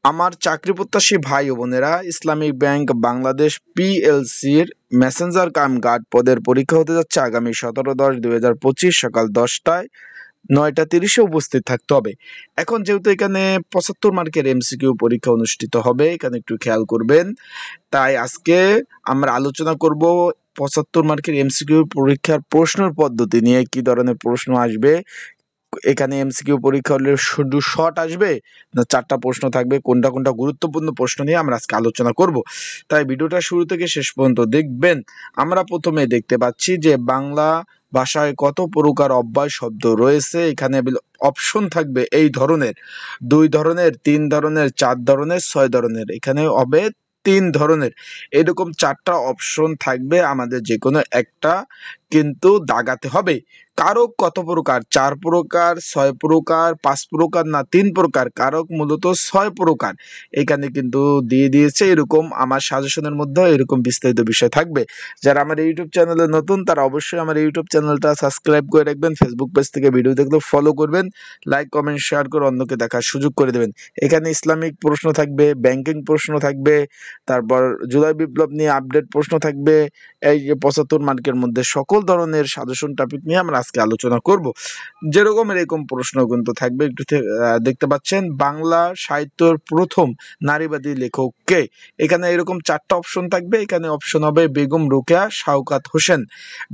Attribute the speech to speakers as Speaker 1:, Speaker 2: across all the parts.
Speaker 1: আমার চাকরি প্রত্যাশী ভাই ও বোনেরা, ইসলামিক ব্যাংক বাংলাদেশ পিএলসির মেসেঞ্জার কাম গার্ড পদের পরীক্ষা হতে যাচ্ছে আগামী 17/10/2025 সকাল 10টায় 9:30-এ উপস্থিত থাকতে হবে। এখন যেহেতু এখানে 75 মার্কের এমসিকিউ পরীক্ষা অনুষ্ঠিত হবে, এখানে একটু খেয়াল করবেন। তাই আজকে আমরা আলোচনা করব 75 মার্কের এমসিকিউ পরীক্ষার প্রশ্নের পদ্ধতি নিয়ে। কি ধরনের প্রশ্ন আসবে এখানে, এমসিকিউ পরীক্ষা হলে শুধু শর্ট আসবে না 4টা প্রশ্ন থাকবে, কোনটা কোনটা গুরুত্বপূর্ণ প্রশ্ন নিয়ে আমরা আজকে আলোচনা করব। তাই ভিডিওটা শুরু থেকে শেষ পর্যন্ত দেখবেন। আমরা প্রথমে দেখতে পাচ্ছি যে বাংলা ভাষায় কত প্রকার অব্যয় শব্দ রয়েছে। এখানে অপশন থাকবে এই ধরনের: 2 ধরনের, 3 ধরনের, 4 ধরনের, 6 ধরনের। এখানে হবে 3 ধরনের। এরকম 4টা অপশন থাকবে, আমাদের যে কোনো একটা কিন্তু দাগাতে হবে। কারক কত প্রকার? 4 প্রকার, 6 প্রকার, 5 প্রকার না 3 প্রকার? কারক মূলত 6 প্রকার এখানে কিন্তু দিয়ে দিয়েছে। এরকম আমার সাজেশনের মধ্যে এরকম বিস্তারিত বিষয় থাকবে। যারা আমার ইউটিউব চ্যানেলে নতুন তারা অবশ্যই আমার ইউটিউব চ্যানেলটা সাবস্ক্রাইব করে রাখবেন। ফেসবুক পেজ থেকে ভিডিও দেখলে ফলো করবেন, লাইক কমেন্ট শেয়ার করে অন্যকে দেখার সুযোগ করে দেবেন। এখানে ইসলামিক প্রশ্ন থাকবে, ব্যাংকিং প্রশ্ন থাকবে, তারপর জুলাই বিপ্লব নিয়ে আপডেট প্রশ্ন থাকবে। এই যে 75 মার্কের মধ্যে সকল ধরনের সাজেশন টপিক নিয়ে আমরা আজকে আলোচনা করব। যেরকম এরকম প্রশ্ন কিন্তু থাকবে। একটু দেখতে পাচ্ছেন, বাংলা সাহিত্যের প্রথম নারীবাদী লেখক কে? এখানে এরকম 4টা অপশন থাকবে। এখানে অপশন হবে বেগম রোকেয়া শাওকাত হোসেন।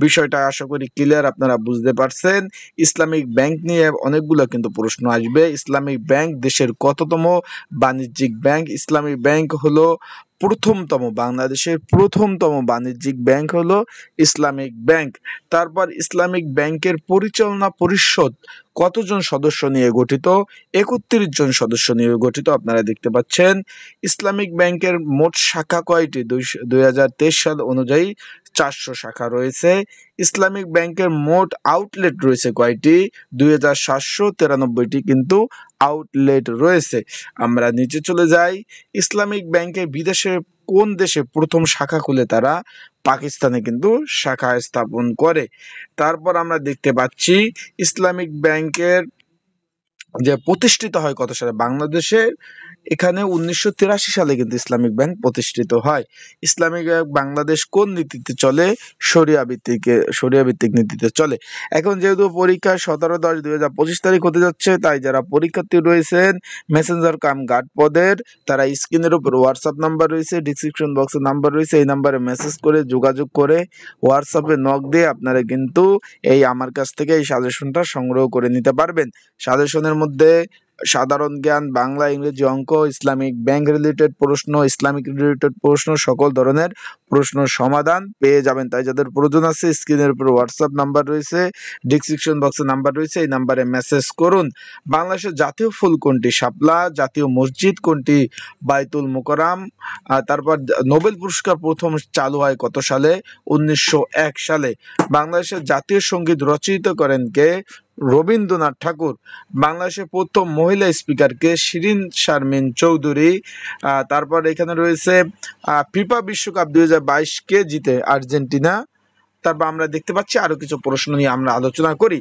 Speaker 1: বিষয়টা আশা করি ক্লিয়ার, আপনারা বুঝতে পারছেন। ইসলামিক ব্যাংক নিয়ে অনেকগুলো কিন্তু প্রশ্ন আসবে। ইসলামিক ব্যাংক দেশের কততম বাণিজ্যিক ব্যাংক? ইসলামিক ব্যাংক হলো প্রথমতম, বাংলাদেশের প্রথমতম বাণিজ্যিক ব্যাংক হলো ইসলামিক ব্যাংক। তারপর ইসলামিক ব্যাংকের পরিচালনা পরিষদ কতজন সদস্য নিয়ে গঠিত? 31 জন সদস্য নিয়ে গঠিত। আপনারা দেখতে পাচ্ছেন। ইসলামিক ব্যাংকের মোট শাখা কয়টি? 2023 সাল অনুযায়ী 400 শাখা রয়েছে। ইসলামিক ব্যাংকের মোট আউটলেট রয়েছে কয়টি? 2793টি কিন্তু আউটলেট রয়েছে। আমরা নিচে চলে যাই। ইসলামিক ব্যাংকে বিদেশে কোন দেশে প্রথম শাখা খুলে? তারা পাকিস্তানে কিন্তু শাখা স্থাপন করে। তারপর আমরা দেখতে পাচ্ছি ইসলামিক ব্যাংকের যে প্রতিষ্ঠিত হয় কত সালে? বাংলাদেশের এখানে 1983 সালে কিন্তু ইসলামিক ব্যাংক প্রতিষ্ঠিত হয়। ইসলামিক ব্যাংক বাংলাদেশ কোন নীতিতে চলে? শরিয়া ভিত্তিক নীতিতে চলে। এখন যেহেতু পরীক্ষা 17/10/2025 তারিখ হতে যাচ্ছে, তাই যারা পরীক্ষার্থী রয়েছেন মেসেঞ্জার কাম গার্ড পদের, তারা স্ক্রিনের উপর হোয়াটসঅ্যাপ নাম্বার রয়েছে, ডিসক্রিপশন বক্সে নাম্বার রয়েছে, এই নাম্বারে মেসেজ করে যোগাযোগ করে হোয়াটসঅ্যাপে নক দিয়ে আপনারা কিন্তু এই আমার কাছ থেকে এই সাজেশনটা সংগ্রহ করে নিতে পারবেন। সাজেশনের মধ্যে সাধারণ জ্ঞান, বাংলা, ইংরেজি, অঙ্ক, ইসলামিক ব্যাংক রিলেটেড প্রশ্ন, ইসলামিক রিলেটেড প্রশ্ন, সকল ধরনের প্রশ্ন সমাধান পেয়ে যাবেন। তাই যাদের প্রয়োজন আছে স্ক্রিনের উপর হোয়াটসঅ্যাপ নাম্বার রয়েছে, ডিসক্রিপশন বক্সে নাম্বার রয়েছে, এই নাম্বারে মেসেজ করুন। বাংলাদেশের জাতীয় ফুল কোনটি? শাপলা। জাতীয় মসজিদ কোনটি? বাইতুল মোকাররম। তারপর নোবেল পুরস্কার প্রথম চালু হয় কত সালে? 1901 সালে। বাংলাদেশের জাতীয় সঙ্গীত রচিত করেন কে? রবীন্দ্রনাথ ঠাকুর। বাংলাদেশের প্রথম মহিলা স্পিকার কে? শিরিন শারমিন চৌধুরী। তারপর এখানে রয়েছে ফিফা বিশ্বকাপ 2022 কে জিতে? আর্জেন্টিনা। তারপর আমরা দেখতে পাচ্ছি আরো কিছু প্রশ্ন নিয়ে আমরা আলোচনা করি।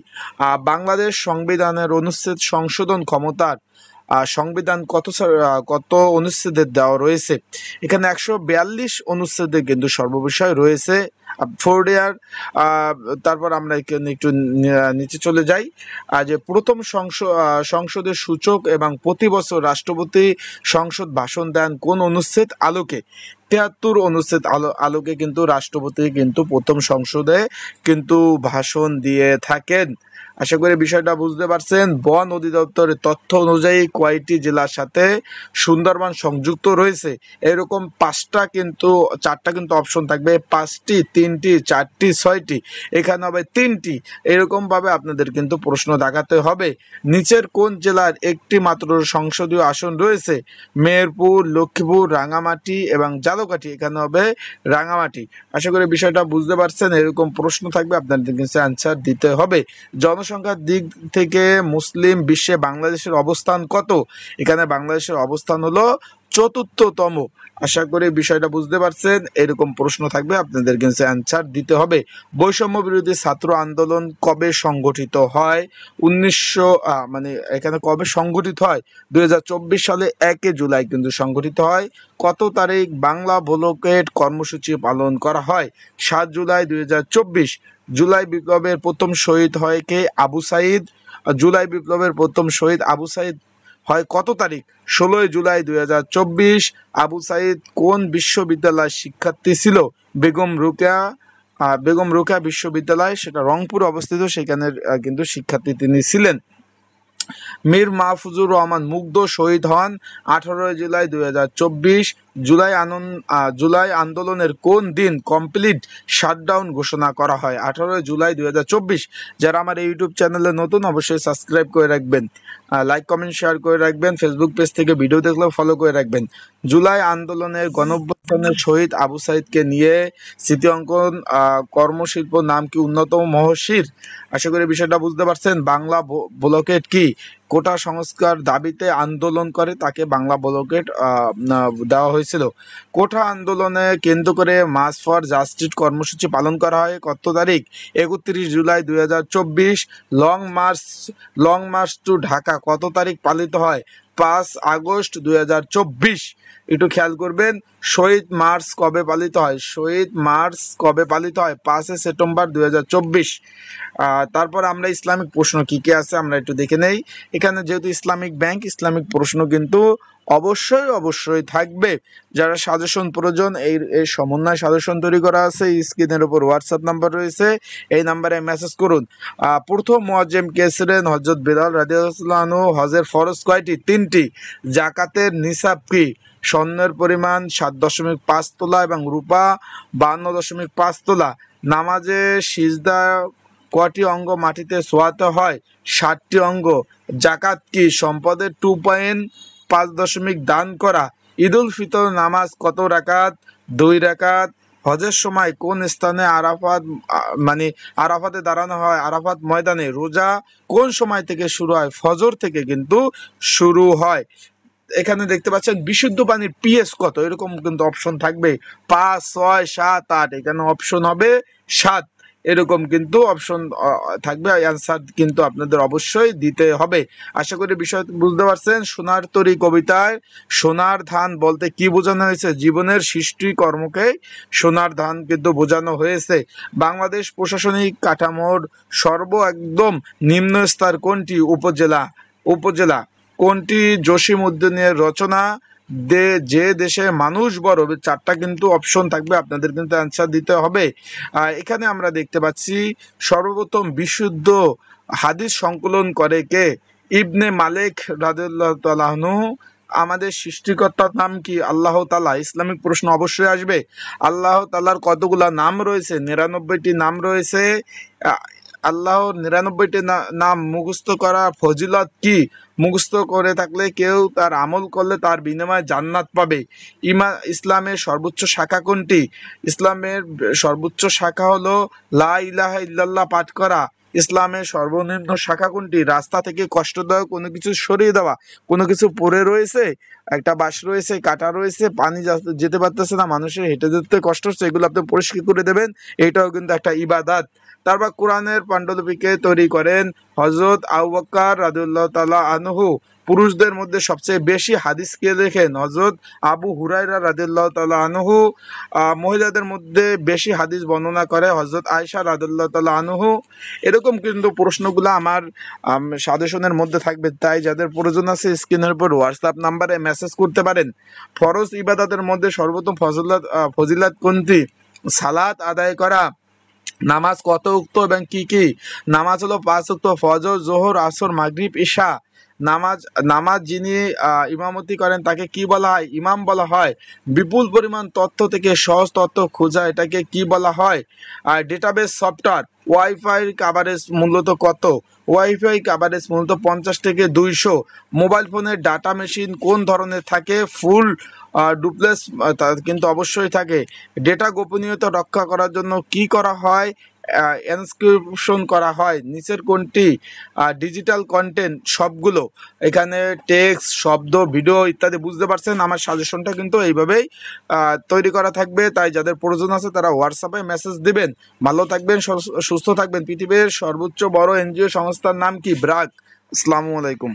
Speaker 1: বাংলাদেশ সংবিধানের অনুচ্ছেদ সংশোধন ক্ষমতার সংবিধান কত অনুচ্ছেদের দেওয়া রয়েছে? এখানে 142 অনুচ্ছেদে কিন্তু সর্ববিষয় রয়েছে। ফোর্ডিয়ার। তারপর আমরা এখানে একটু নিচে চলে যাই। যে প্রথম সংসদের সূচক এবং প্রতি বছর রাষ্ট্রপতি সংসদ ভাষণ দেন কোন অনুচ্ছেদ আলোকে? 73 অনুচ্ছেদ আলোকে কিন্তু রাষ্ট্রপতি কিন্তু প্রথম সংসদে কিন্তু ভাষণ দিয়ে থাকেন। আশা করি বিষয়টা বুঝতে পারছেন। বন অধিদপ্তরের তথ্য অনুযায়ী কয়টি জেলার সাথে সুন্দরবন সংযুক্ত রয়েছে? এরকম 4টা কিন্তু অপশন থাকবে। 5টি, 3টি, 4টি, 6টি। এখানে হবে 3টি। এরকম ভাবে আপনাদের কিন্তু প্রশ্ন দেখাতে হবে। নিচের কোন জেলার একটি মাত্র সংসদীয় আসন রয়েছে? মেহেরপুর, লক্ষ্মীপুর, রাঙামাটি এবং ঝালকাঠি। এখানে হবে রাঙামাটি। আশা করি বিষয়টা বুঝতে পারছেন। এরকম প্রশ্ন থাকবে, আপনাদের কিন্তু অ্যান্সার দিতে হবে। জনসংখ্যার দিক থেকে মুসলিম বিশ্বে বাংলাদেশের অবস্থান কত? এখানে বাংলাদেশের অবস্থান হলো চতুর্থতম। আশা করি বিষয়টা বুঝতে পারছেন। এরকম প্রশ্ন থাকবে, আপনাদের কিন্তু অ্যান্সার দিতে হবে। বৈষম্য বিরোধী ছাত্র আন্দোলন কবে সংগঠিত হয়? মানে এখানে কবে সংগঠিত হয়? 2024 সালে 1 জুলাই কিন্তু সংগঠিত হয়। কত তারিখ বাংলা ব্লকেড কর্মসূচি পালন করা হয়? 7 জুলাই 2024। জুলাই বিপ্লবের প্রথম শহীদ হয় কে? আবু সাইদ। জুলাই বিপ্লবের প্রথম শহীদ আবু সাইদ হয় কত তারিখ? 16 জুলাই 2024। আবু সাইদ কোন বিশ্ববিদ্যালয়ের শিক্ষার্থী ছিল? বেগম রোকেয়া বিশ্ববিদ্যালয়, সেটা রংপুর অবস্থিত, সেখানের কিন্তু শিক্ষার্থী তিনি ছিলেন। মীর মাহফুজুর রহমান মুগ্ধ শহীদ হন 18 জুলাই 2024। জুলাই আন্দোলনের কোন দিন কমপ্লিট শাটডাউন ঘোষণা করা হয়? 18 জুলাই 2024। যারা আমার ইউটিউব চ্যানেলে নতুন, অবশ্যই সাবস্ক্রাইব করে রাখবেন, লাইক কমেন্ট শেয়ার করে রাখবেন, ফেসবুক পেজ থেকে ভিডিও দেখলেও ফলো করে রাখবেন। জুলাই আন্দোলনের গণঅভ্যুত্থানের শহীদ আবু সাইদকে নিয়ে স্মৃতি অঙ্কন কর্মশিল্প নাম কি? উন্নতম মহসির। আশা করি বিষয়টা বুঝতে পারছেন। বাংলা ব্লকেড কি? কোটা সংস্কার দাবিতে আন্দোলন করে তাকে বাংলা ব্লকেড দেওয়া হয়েছিল। কোটা আন্দোলনে কেন্দ্র করে মার্চ ফর জাস্টিস কর্মসূচি পালন করা হয় কত তারিখ? 31 জুলাই 2024। লং মার্চ টু ঢাকা কত তারিখ পালিত হয়? 5 আগস্ট 2024। একটু খেয়াল করবেন, শহীদ মার্চ কবে পালিত হয়? 5 সেপ্টেম্বর 2024। তারপর আমরা ইসলামিক প্রশ্ন কি কি আছে আমরা একটু দেখে নেই। এখানে যেহেতু ইসলামিক ব্যাংক, ইসলামিক প্রশ্ন কিন্তু অবশ্যই থাকবে। যারা সাজেশন প্রয়োজন, এই সমন্বয় সাজেশন তৈরি করা আছে, স্ক্রিনের উপর হোয়াটসঅ্যাপ নাম্বার রয়েছে, এই নাম্বারে মেসেজ করুন। প্রথম মুয়াজ্জিম কে ছিলেন? হযরত বিলাল রাদিয়াল্লাহু আনহু। হজের ফরজ কয়টি? 3টি। যাকাতের নিসাব কি? স্বর্ণের পরিমাণ 7.5 তোলা এবং রূপা 52.5 তোলা। নামাজে সিজদা কয়টি অঙ্গ মাটিতে শোয়াতে হয়? 7টি অঙ্গ। যাকাত কি? সম্পদের 2.5 দান করা। ঈদুল ফিতর নামাজ কত রাকাত? 2 রাকাত। হজের সময় কোন স্থানে আরাফাতে দাঁড়ানো হয়? আরাফাত ময়দানে। রোজা কোন সময় থেকে শুরু হয়? ফজর থেকে কিন্তু শুরু হয়। এখানে দেখতে পাচ্ছেন বিশুদ্ধ পানির পিএইচ কত, এরকম কিন্তু অপশন থাকবে 5, 6, 7, 8। এখানে অপশন হবে 7, এরকম কিন্তু অপশন থাকবে। অ্যান্সার কিন্তু আপনাদের অবশ্যই দিতে হবে। আশা করি বিষয় বুঝতে পারছেন। সোনার তরী কবিতায় সোনার ধান বলতে কি বোঝানো হয়েছে? জীবনের সৃষ্টি কর্মকে সোনার ধান কিন্তু বোঝানো হয়েছে। বাংলাদেশ প্রশাসনিক কাঠামোর একদম নিম্ন স্তর কোনটি? উপজেলা। কোনটি জসীমউদ্দীনের রচনা? যে দেশে মানুষ বড়। 4টা কিন্তু অপশন থাকবে, আপনাদের কিন্তু অ্যান্সার দিতে হবে। এখানে আমরা দেখতে পাচ্ছি সর্বপ্রথম বিশুদ্ধ হাদিস সংকলন করে কে? ইবনে মালিক রাদিয়াল্লাহু তাআলা আনহু। আমাদের সৃষ্টিকর্তার নাম কি? আল্লাহ তাআলা। ইসলামিক প্রশ্ন অবশ্যই আসবে। আল্লাহ তাআলার কতগুলা নাম রয়েছে? 99টি নাম রয়েছে। আল্লাহর 99টি নাম মুখস্থ করা ফজিলত কি? মুখস্থ করে থাকলে কেউ তার আমল করলে তার বিনিময়ে জান্নাত পাবে। ইসলামের সর্বোচ্চ শাখা কোনটি? ইসলামের সর্বোচ্চ শাখা হলো লা ইলাহা ইল্লাল্লাহ পাঠ করা। ইসলামের সর্বনিম্ন শাখা কোনটি? রাস্তা থেকে কষ্টদায়ক কোনো কিছু সরিয়ে দেওয়া। কোনো কিছু পড়ে রয়েছে, একটা বাঁশ রয়েছে, কাটা রয়েছে, পানি যেতে পারতেছে না, মানুষের হেঁটে যেতে কষ্ট হচ্ছে, এগুলো আপনি পরিষ্কার করে দেবেন, এটাও কিন্তু একটা ইবাদত। তারপর কোরআনের পাণ্ডুলিপিকে তৈরি করেন হযরত আবু বকর রাদিয়াল্লাহু তাআলা আনহু। পুরুষদের মধ্যে সবচেয়ে বেশি হাদিস কে লেখেন? হযরত আবু হুরায়রা রাদিয়াল্লাহু তাআলা আনহু। মহিলাদের মধ্যে বেশি হাদিস বর্ণনা করে হযরত আয়েশা রাদিয়াল্লাহু তাআলা আনহু। এরকম কিন্তু প্রশ্নগুলো আমার সাজেশনের মধ্যে থাকবে, তাই যাদের প্রয়োজন আছে স্ক্রিনের উপর হোয়াটসঅ্যাপ নাম্বারে মেসেজ করতে পারেন। ফরজ ইবাদতের মধ্যে সর্বোত্তম ফজিলত কোনটি? সালাত আদায় করা। নামাজ কত ওয়াক্ত এবং কি কি? নামাজ হলো 5 ওয়াক্ত, ফজর, যোহর, আসর, মাগরিব, ইশা। নামাজ যিনি ইমামতি করেন তাকে কি বলা হয়? ইমাম বলা হয়। বিপুল পরিমাণ তথ্য থেকে সহজ তথ্য খোঁজা, এটাকে কি বলা হয়? আর ডেটাবেস সফটওয়্যার। ওয়াইফাই কভারেজ মূলত কত? ওয়াইফাই কভারেজ মূলত 50 থেকে 200। মোবাইল ফোনের ডাটা মেশিন কোন ধরনের থাকে? ফুল ডুপ্লেক্স কিন্তু অবশ্যই থাকে। ডেটা গোপনীয়তা রক্ষা করার জন্য কি করা হয়? এনস্ক্রিপশন করা হয়, নিচের কোনটি ডিজিটাল কন্টেন্ট? সবগুলো। এখানে টেক্সট, শব্দ, ভিডিও ইত্যাদি। বুঝতে পারছেন? আমার সাজেশনটা কিন্তু এইভাবেই তৈরি করা থাকবে। তাই যাদের প্রয়োজন আছে তারা হোয়াটসঅ্যাপে মেসেজ দিবেন। ভালো থাকবেন, সুস্থ থাকবেন। পৃথিবীর সর্বোচ্চ বড় এনজিও সংস্থার নাম কি? ব্র্যাক। আসসালামু আলাইকুম।